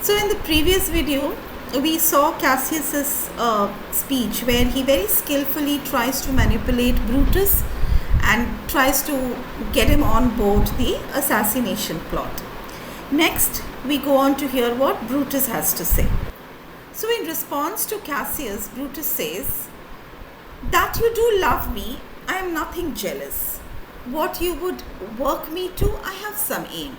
So in the previous video, we saw Cassius's speech where he very skillfully tries to manipulate Brutus and tries to get him on board the assassination plot. Next, we go on to hear what Brutus has to say. So in response to Cassius, Brutus says, "That you do love me, I am nothing jealous. What you would work me to, I have some aim.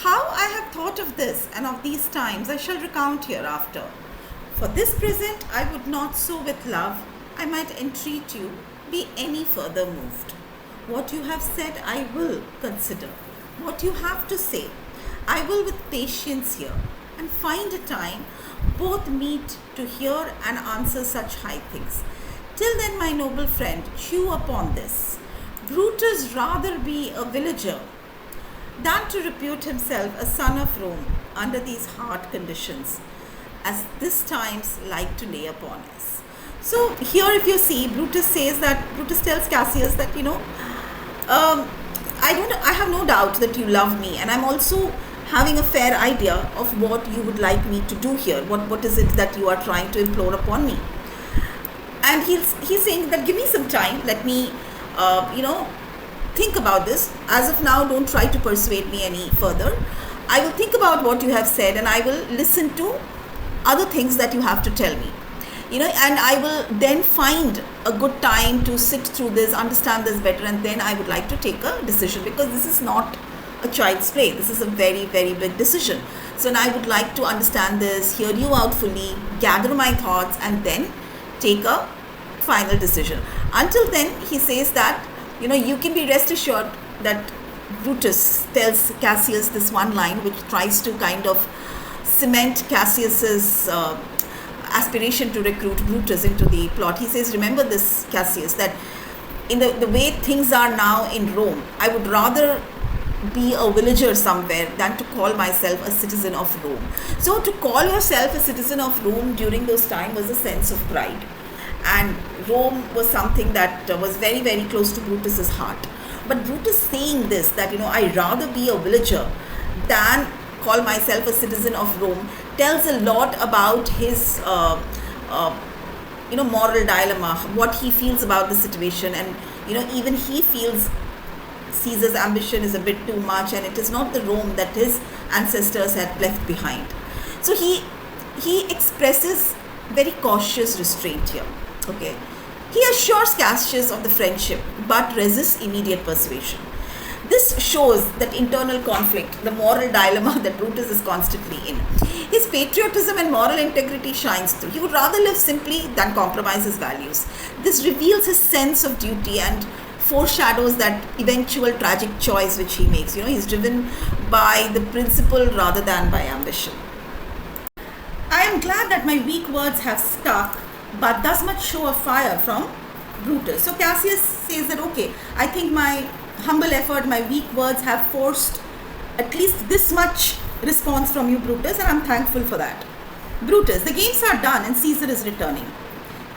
How I have thought of this and of these times I shall recount hereafter. For this present I would not so with love, I might entreat you, be any further moved. What you have said I will consider. What you have to say, I will with patience hear, and find a time both meet to hear and answer such high things. Till then, my noble friend, chew upon this. Brutus rather be a villager than to repute himself a son of Rome under these hard conditions, as this times like to lay upon us." So here, if you see, Brutus tells Cassius that, I have no doubt that you love me, and I'm also having a fair idea of what you would like me to do here. What is it that you are trying to implore upon me? And he's saying that give me some time, let me, think about this. As of now, don't try to persuade me any further. I will think about what you have said, and I will listen to other things that you have to tell me. And I will then find a good time to sit through this, understand this better, and then I would like to take a decision, because this is not a child's play. This is a very, very big decision. So I would like to understand this, hear you out fully, gather my thoughts, and then take a final decision. Until then, he says that, you can be rest assured that Brutus tells Cassius this one line which tries to kind of cement Cassius's aspiration to recruit Brutus into the plot. He says, "Remember this, Cassius, that in the way things are now in Rome, I would rather be a villager somewhere than to call myself a citizen of Rome." So to call yourself a citizen of Rome during those times was a sense of pride. And Rome was something that was very, very close to Brutus's heart. But Brutus saying this, that, I rather be a villager than call myself a citizen of Rome, tells a lot about his, moral dilemma, what he feels about the situation. And, even he feels Caesar's ambition is a bit too much, and it is not the Rome that his ancestors had left behind. So he expresses very cautious restraint here. Okay, he assures Cassius of the friendship, but resists immediate persuasion. This shows that internal conflict, the moral dilemma that Brutus is constantly in. His patriotism and moral integrity shines through. He would rather live simply than compromise his values. This reveals his sense of duty and foreshadows that eventual tragic choice which he makes. He's driven by the principle rather than by ambition. "I am glad that my weak words have stuck, but thus much show of fire from Brutus." So Cassius says that, okay, I think my humble effort, my weak words have forced at least this much response from you, Brutus, and I'm thankful for that. Brutus, "The games are done and Caesar is returning.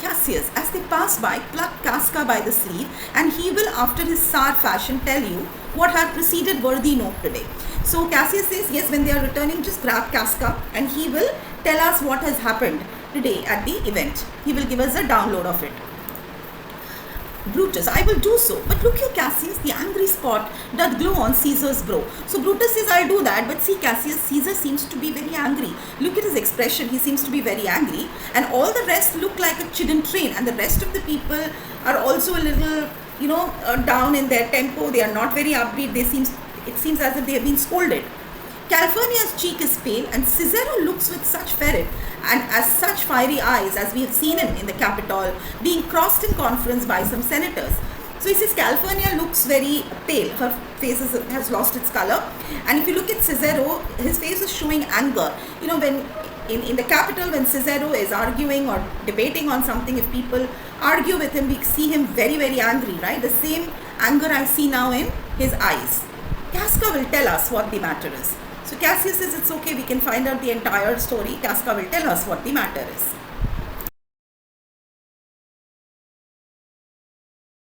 Cassius, as they pass by, pluck Casca by the sleeve, and he will, after his sour fashion, tell you what had preceded worthy note today." So Cassius says, yes, when they are returning, just grab Casca, and he will tell us what has happened today at the event. He will give us a download of it. Brutus, "I will do so. But look here, Cassius, the angry spot doth glow on Caesar's brow." So Brutus says, "I'll do that. But see, Cassius, Caesar seems to be very angry. Look at his expression. He seems to be very angry. And all the rest look like a chidden train. And the rest of the people are also a little, down in their tempo. They are not very upbeat. It seems as if they have been scolded. Calphurnia's cheek is pale, and Cicero looks with such ferret and as such fiery eyes as we have seen him in the Capitol, being crossed in conference by some senators." So he says Calphurnia looks very pale. Her face has lost its color. And if you look at Cicero, his face is showing anger. When in the Capitol, when Cicero is arguing or debating on something, if people argue with him, we see him very, very angry, right? The same anger I see now in his eyes. Casca will tell us what the matter is. So Cassius says it's okay, we can find out the entire story. Casca will tell us what the matter is.